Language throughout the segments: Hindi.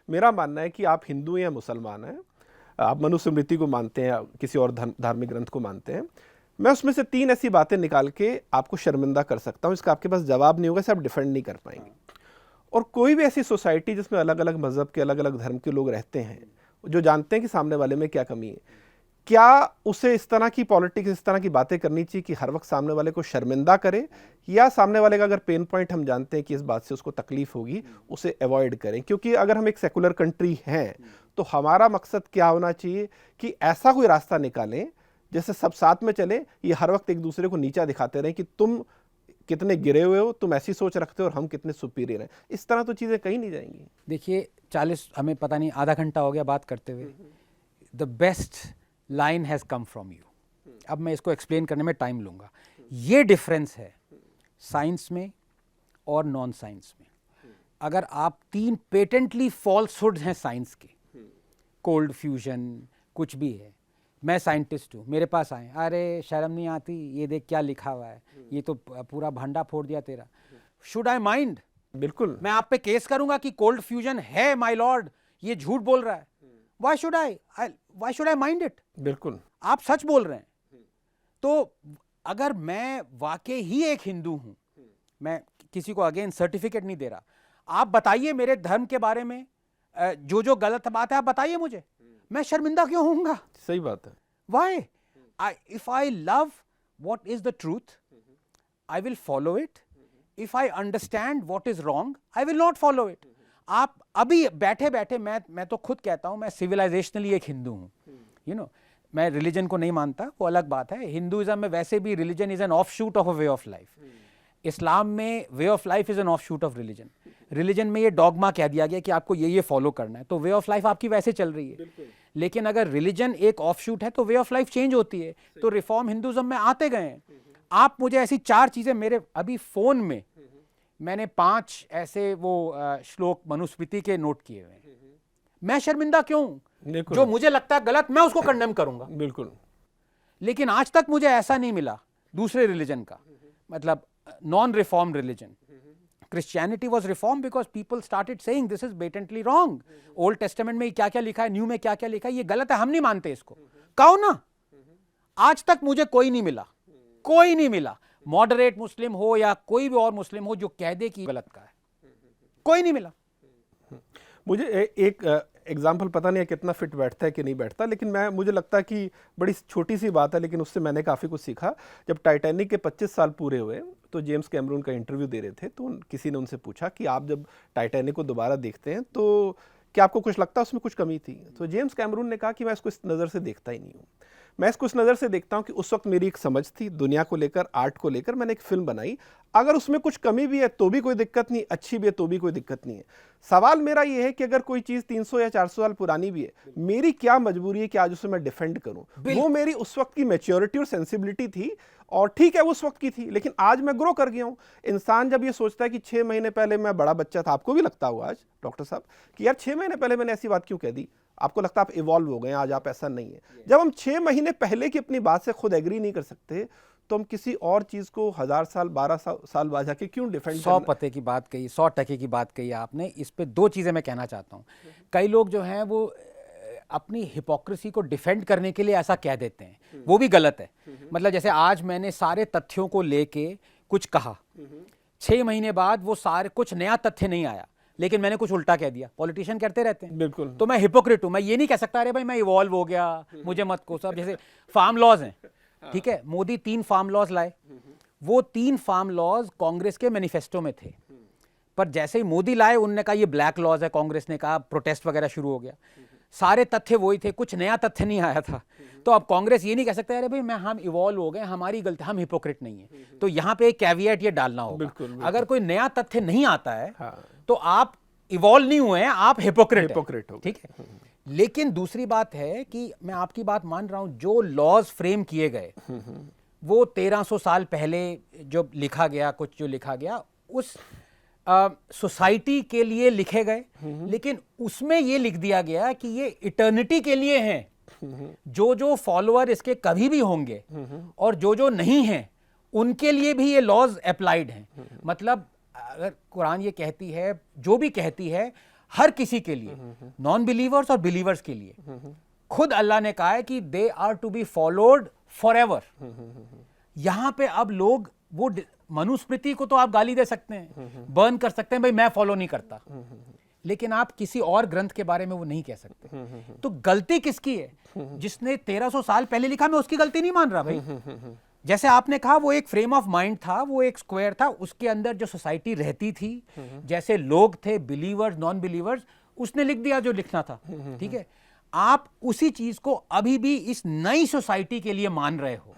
मेरा मानना है कि आप हिंदू या मुसलमान हैं, आप मनुस्मृति को मानते हैं, किसी और धार्मिक ग्रंथ को मानते हैं, मैं उसमें से 3 ऐसी बातें निकाल के आपको शर्मिंदा कर सकता हूँ, इसका आपके पास जवाब नहीं होगा, इसे आप डिफेंड नहीं कर पाएंगे। और कोई भी ऐसी सोसाइटी जिसमें अलग अलग मज़हब के, अलग अलग धर्म के लोग रहते हैं, जो जानते हैं कि सामने वाले में क्या कमी है, क्या उसे इस तरह की पॉलिटिक्स, इस तरह की बातें करनी चाहिए कि हर वक्त सामने वाले को शर्मिंदा करे, या सामने वाले का अगर पेन पॉइंट हम जानते हैं कि इस बात से उसको तकलीफ होगी, उसे अवॉइड करें? क्योंकि अगर हम एक सेकुलर कंट्री हैं तो हमारा मकसद क्या होना चाहिए कि ऐसा कोई रास्ता निकालें जैसे सब साथ में चले, ये हर वक्त एक दूसरे को नीचा दिखाते रहें कि तुम कितने गिरे हुए हो, तुम ऐसी सोच रखते हो और हम कितने सुपीरियर हैं। इस तरह तो चीज़ें कहीं नहीं जाएंगी। देखिए 40 हमें पता नहीं आधा घंटा हो गया बात करते हुए। The best line has come from you. अब मैं इसको एक्सप्लेन करने में टाइम लूँगा। ये डिफरेंस है साइंस में और नॉन साइंस में। अगर आप 3 पेटेंटली फॉल्सहुड्स हैं साइंस के, कोल्ड फ्यूजन कुछ भी है, मैं साइंटिस्ट हूँ, मेरे पास आए, अरे शर्म नहीं आती, ये देख क्या लिखा हुआ है, ये तो पूरा भांडा फोड़ दिया तेरा, शुड आई माइंड? बिल्कुल। मैं आप पे केस करूंगा कि कोल्ड फ्यूजन है माय लॉर्ड, ये झूठ बोल रहा है। Why should I mind it? बिल्कुल, आप सच बोल रहे हैं। तो अगर मैं वाकई ही एक हिंदू हूं, मैं किसी को अगेन सर्टिफिकेट नहीं दे रहा, आप बताइए मेरे धर्म के बारे में जो जो गलत बात है आप बताइए मुझे, मैं शर्मिंदा क्यों होऊंगा? सही बात है। Why? If I love what is the truth, I will follow it. If I understand what is wrong, I will not follow it. आप अभी बैठे बैठे, मैं तो खुद कहता हूं मैं सिविलाइजेशनली एक हिंदू हूं। यू नो, मैं रिलीजन को नहीं मानता, वो अलग बात है। हिंदुइज्म में वैसे भी religion is an offshoot of a way of life. इस्लाम में way of life is an offshoot of religion. Religion में ये डॉगमा कह दिया गया कि आपको ये फॉलो करना है, तो वे ऑफ लाइफ आपकी वैसे चल रही है। लेकिन अगर रिलीजन एक ऑफ शूट है तो वे ऑफ लाइफ चेंज होती है। तो रिफॉर्म हिंदुइज्म में आते गए हैं। आप मुझे ऐसी 4 चीजें, मेरे अभी फोन में मैंने 5 ऐसे वो श्लोक मनुस्मृति के नोट किए हुए हैं। मैं शर्मिंदा क्यों? जो मुझे लगता है गलत मैं उसको कंडेम करूंगा। बिल्कुल। लेकिन आज तक मुझे ऐसा नहीं मिला दूसरे रिलीजन का, मतलब non reform religion. Christianity was reformed because people started saying this is blatantly wrong. Old Testament में क्या क्या लिखा है, न्यू में क्या क्या लिखा है, ये गलत है, हम नहीं मानते इसको। कहो ना। आज तक मुझे कोई नहीं मिला, कोई नहीं मिला, मॉडरेट मुस्लिम हो या कोई भी और मुस्लिम हो जो कह दे कि गलत का है, कोई नहीं मिला। मुझे एक एग्जाम्पल पता नहीं है कितना फिट बैठता है कि नहीं बैठता, लेकिन मुझे लगता है कि बड़ी छोटी सी बात है, लेकिन उससे मैंने काफ़ी कुछ सीखा। जब टाइटैनिक के 25 साल पूरे हुए तो जेम्स कैमरून का इंटरव्यू दे रहे थे, तो किसी ने उनसे पूछा कि आप जब टाइटैनिक को दोबारा देखते हैं तो क्या आपको कुछ लगता है उसमें कुछ कमी थी? तो जेम्स कैमरून ने कहा कि मैं इसको इस नज़र से देखता ही नहीं हूँ। मैं इसको इस नज़र से देखता हूँ कि उस वक्त मेरी एक समझ थी दुनिया को लेकर, आर्ट को लेकर, मैंने एक फिल्म बनाई। अगर उसमें कुछ कमी भी है तो भी कोई दिक्कत नहीं, अच्छी भी है तो भी कोई दिक्कत नहीं है। सवाल मेरा ये है कि अगर कोई चीज़ 300 या 400 साल पुरानी भी है, मेरी क्या मजबूरी है कि आज उसे मैं डिफेंड करूं? वो मेरी उस वक्त की मैच्योरिटी और सेंसिबिलिटी थी, और ठीक है उस वक्त की थी, लेकिन आज मैं ग्रो कर गया हूं। इंसान जब ये सोचता है कि 6 महीने पहले मैं बड़ा बच्चा था, आपको भी लगता होगा आज डॉक्टर साहब कि यार 6 महीने पहले मैंने ऐसी बात क्यों कह दी, आपको लगता है आप इवॉल्व हो गए, आज आप ऐसा नहीं है। जब हम 6 महीने पहले की अपनी बात से खुद एग्री नहीं कर सकते तो हम किसी और चीज को 1000 साल 12 साल बाद जाके क्यों डिफेंड? 100% की बात कही, 100% की बात कही आपने। इस पे 2 चीजें मैं कहना चाहता हूँ। कई लोग जो हैं वो अपनी हिपोक्रेसी को डिफेंड करने के लिए ऐसा कह देते हैं, वो भी गलत है। मतलब जैसे आज मैंने सारे तथ्यों को लेके कुछ कहा, 6 महीने बाद वो सारे कुछ नया तथ्य नहीं आया, लेकिन मैंने कुछ उल्टा कह दिया। पॉलिटिशियन करते रहते हैं। बिल्कुल। तो मैं हिपोक्रेट हूं। मैं ये नहीं कह सकता अरे भाई मैं इवॉल्व हो गया, मुझे मत कोसो। जैसे फार्म लॉज हैं, ठीक है, मोदी 3 फार्म लॉज लाए, वो 3 फार्म लॉज कांग्रेस के मैनिफेस्टो में थे, पर जैसे ही मोदी लाए उनने कहा ये ब्लैक लॉज है, कांग्रेस ने कहा, प्रोटेस्ट वगैरह शुरू हो गया। सारे तथ्य वही थे, कुछ नया तथ्य नहीं आया था। तो अब कांग्रेस ये नहीं कह सकते अरे भाई हम इवॉल्व हो गए, हमारी गलती, हम हिपोक्रेट नहीं है। तो यहाँ पे एक कैविएट ये डालना होगा। अगर कोई नया तथ्य नहीं आता है तो आप इवॉल्व नहीं हुए हैं, आप हिपोक्रेट हो, ठीक है। लेकिन दूसरी बात है कि मैं आपकी बात मान रहा हूं, जो लॉज फ्रेम किए गए वो 1300 साल पहले जो लिखा गया, कुछ जो लिखा गया उस सोसाइटी के लिए लिखे गए, लेकिन उसमें ये लिख दिया गया कि ये इटर्निटी के लिए हैं। जो जो फॉलोअर इसके कभी भी होंगे और जो जो नहीं हैं उनके लिए भी ये लॉज अप्लाइड हैं। मतलब अगर कुरान ये कहती है, जो भी कहती है, हर किसी के लिए, नॉन बिलीवर्स और बिलीवर्स के लिए। खुद अल्लाह ने कहा है कि they are to be followed for ever. यहां पे अब लोग वो मनुस्मृति को तो आप गाली दे सकते हैं, बर्न कर सकते हैं, भाई मैं फॉलो नहीं करता, लेकिन आप किसी और ग्रंथ के बारे में वो नहीं कह सकते। तो गलती किसकी है? जिसने 1300 साल पहले लिखा, मैं उसकी गलती नहीं मान रहा भाई। जैसे आपने कहा, वो एक फ्रेम ऑफ माइंड था, वो एक स्क्वायर था, उसके अंदर जो सोसाइटी रहती थी, जैसे लोग थे, बिलीवर्स नॉन बिलीवर्स, उसने लिख दिया जो लिखना था, ठीक है। आप उसी चीज को अभी भी इस नई सोसाइटी के लिए मान रहे हो,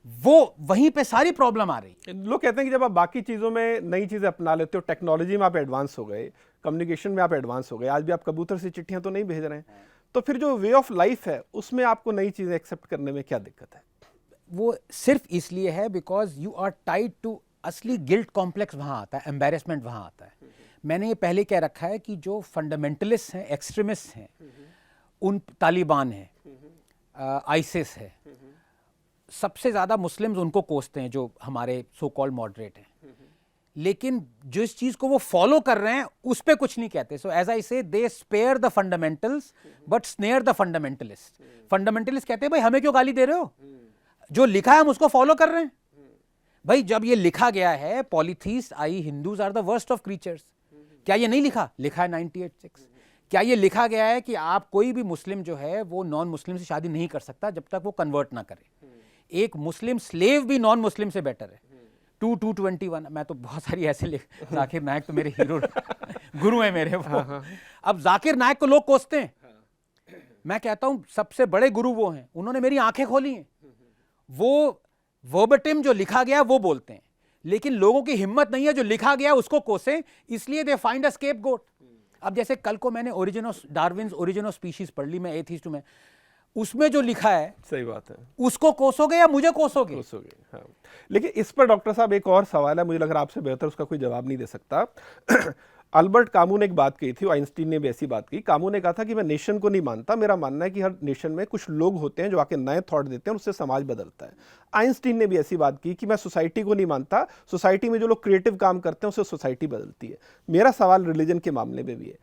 वो वहीं पे सारी प्रॉब्लम आ रही है। लोग कहते हैं कि जब आप बाकी चीज़ों में नई चीज़ें अपना लेते हो, टेक्नोलॉजी में आप एडवांस हो गए, कम्युनिकेशन में आप एडवांस हो गए, आज भी आप कबूतर से चिट्ठियां तो नहीं भेज रहे हैं, तो फिर जो वे ऑफ लाइफ है उसमें आपको नई चीज़ें एक्सेप्ट करने में क्या दिक्कत है? वो सिर्फ इसलिए है because you are tied to, असली गिल्ट कॉम्प्लेक्स वहां आता है, एम्बेरसमेंट वहां आता है। मैंने ये पहले कह रखा है कि जो फंडामेंटलिस्ट हैं, एक्सट्रीमिस्ट हैं, उन तालिबान है, आईसिस है, सबसे ज्यादा मुस्लिम्स उनको कोसते हैं जो हमारे सो कॉल्ड मॉडरेट हैं, लेकिन जो इस चीज को वो फॉलो कर रहे हैं उस पे कुछ नहीं कहते। सो as I say, they spare the fundamentals but snare the fundamentalist. Fundamentalist कहते हैं भाई हमें क्यों गाली दे रहे हो, जो लिखा है हम उसको फॉलो कर रहे हैं। भाई जब ये लिखा गया है, polytheist I Hindus are the worst of creatures, क्या ये नहीं लिखा? लिखा है 98.6। क्या ये लिखा गया है कि आप कोई भी मुस्लिम जो है वो नॉन मुस्लिम से शादी नहीं कर सकता जब तक वो कन्वर्ट ना करे? एक मुस्लिम स्लेव भी नॉन मुस्लिम से बेटर है। 221। मैं तो बहुत सारी ऐसे लिख, जाकिर नायक तो मेरे हीरो गुरु है मेरे वो। अब जाकिर नायक को लोग कोसते हैं, मैं कहता हूं सबसे बड़े गुरु वो हैं, उन्होंने मेरी आंखें खोली हैं। वो वर्बटिम जो लिखा गया वो बोलते हैं, लेकिन लोगों की हिम्मत नहीं है जो लिखा गया उसको कोसें, इसलिए दे फाइंड अ स्केपगोट। अब जैसे कल को मैंने डार्विन्स ओरिजिन ऑफ स्पीशीज पढ़ ली, मैं एथीस्ट हूं, मैं उसमें जो लिखा है, सही बात है, उसको कोसोगे या मुझे कोसोगे? हाँ। लेकिन इस पर डॉक्टर साहब एक और सवाल है, मुझे लग रहा है आपसे बेहतर उसका कोई जवाब नहीं दे सकता। अल्बर्ट कामू ने एक बात कही थी, आइंस्टीन ने भी ऐसी बात की। कामू ने कहा था कि मैं नेशन को नहीं मानता, मेरा मानना है कि हर नेशन में कुछ लोग होते हैं जो आके नए थॉट देते हैं और उससे समाज बदलता है। आइंस्टीन ने भी ऐसी बात की कि मैं सोसाइटी को नहीं मानता, सोसाइटी में जो लोग क्रिएटिव काम करते हैं उससे सोसाइटी बदलती है। मेरा सवाल रिलीजन के मामले में भी है,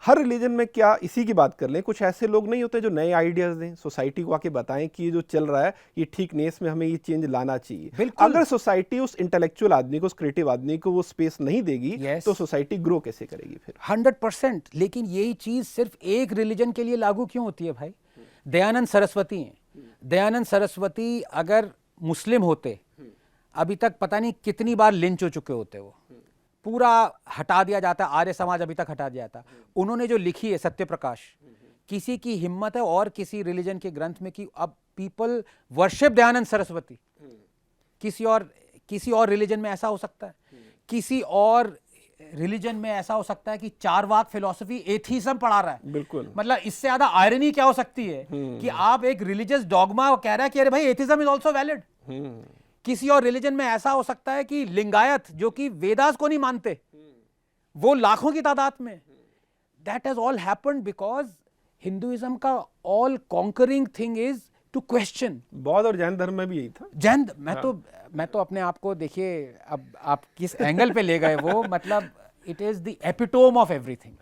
हर रिलीजन में क्या इसी की बात कर लें, कुछ ऐसे लोग नहीं होते जो नए आइडियाज दें, सोसाइटी को आके बताएं कि ये जो चल रहा है ये ठीक नहीं है, इसमें हमें ये चेंज लाना चाहिए। अगर सोसाइटी उस इंटेलेक्चुअल आदमी को, उस क्रिएटिव आदमी को वो स्पेस नहीं देगी, तो सोसाइटी ग्रो कैसे करेगी फिर? 100%। लेकिन यही चीज सिर्फ एक रिलीजन के लिए लागू क्यों होती है भाई? दयानंद सरस्वती हैं, दयानंद सरस्वती अगर मुस्लिम होते, अभी तक पता नहीं कितनी बार लिंच हो चुके होते, वो पूरा हटा दिया जाता, आर्य समाज अभी तक हटा दिया जाता। उन्होंने जो लिखी है सत्य प्रकाश, किसी की हिम्मत है और किसी रिलीजन के ग्रंथ में कि अब पीपल वर्शिप दयानंद सरस्वती? किसी और रिलीजन में ऐसा हो सकता है? किसी और रिलीजन में ऐसा हो सकता है कि चार वाक फिलॉसफी एथीज्म पढ़ा रहा है? बिल्कुल। मतलब इससे ज्यादा आयरनी क्या हो सकती है कि आप एक रिलीजियस डॉगमा कह रहा है कि अरे भाई एथीज्म इज आल्सो वैलिड। किसी और रिलीजन में ऐसा हो सकता है कि लिंगायत, जो कि वेदास को नहीं मानते, वो लाखों की तादाद में, that has all happened because Hinduism का all conquering thing is to question. बौद्ध और जैन धर्म में भी यही था। जैन, मैं तो अपने आप को, देखिए अब आप किस एंगल पे ले गए वो, मतलब it is the epitome of everything.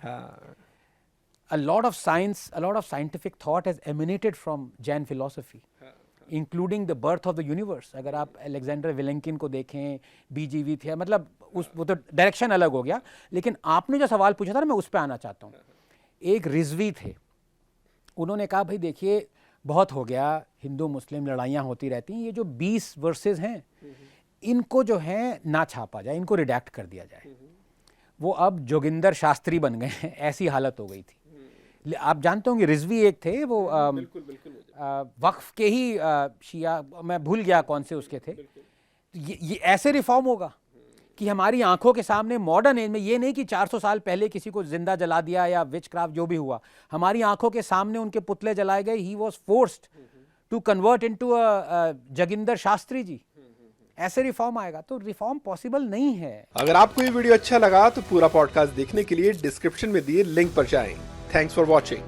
A lot of science, a lot of scientific thought has emanated from Jain philosophy, including the birth of the universe. अगर आप अलेक्जेंडर विलेंकिन को देखें, बीजीवी थे, मतलब वो तो डायरेक्शन अलग हो गया। लेकिन आपने जो सवाल पूछा था ना, मैं उस पर आना चाहता हूँ। एक रिजवी थे, उन्होंने कहा भाई देखिए बहुत हो गया, हिंदू मुस्लिम लड़ाइयाँ होती रहती हैं, ये जो 20 वर्सेस हैं इनको जो है ना छापा जाए, इनको रिडैक्ट कर दिया जाए। वो अब जोगिंदर शास्त्री बन गए हैं, ऐसी हालत हो गई थी। आप जानते होंगे रिजवी एक थे, वो वक्फ के ही शिया, मैं भूल गया कौन से उसके थे। ये ऐसे रिफॉर्म होगा कि हमारी आंखों के सामने मॉडर्न एज में, ये नहीं कि 400 साल पहले किसी को जिंदा जला दिया या विच क्राफ्ट जो भी हुआ, हमारी आंखों के सामने उनके पुतले जलाए गए। He was forced to convert into Joginder Shastri ji. ऐसे रिफॉर्म आएगा तो रिफॉर्म पॉसिबल नहीं है। अगर आपको ये वीडियो अच्छा लगा तो पूरा पॉडकास्ट देखने के लिए डिस्क्रिप्शन में दिए लिंक पर जाएं। Thanks for watching.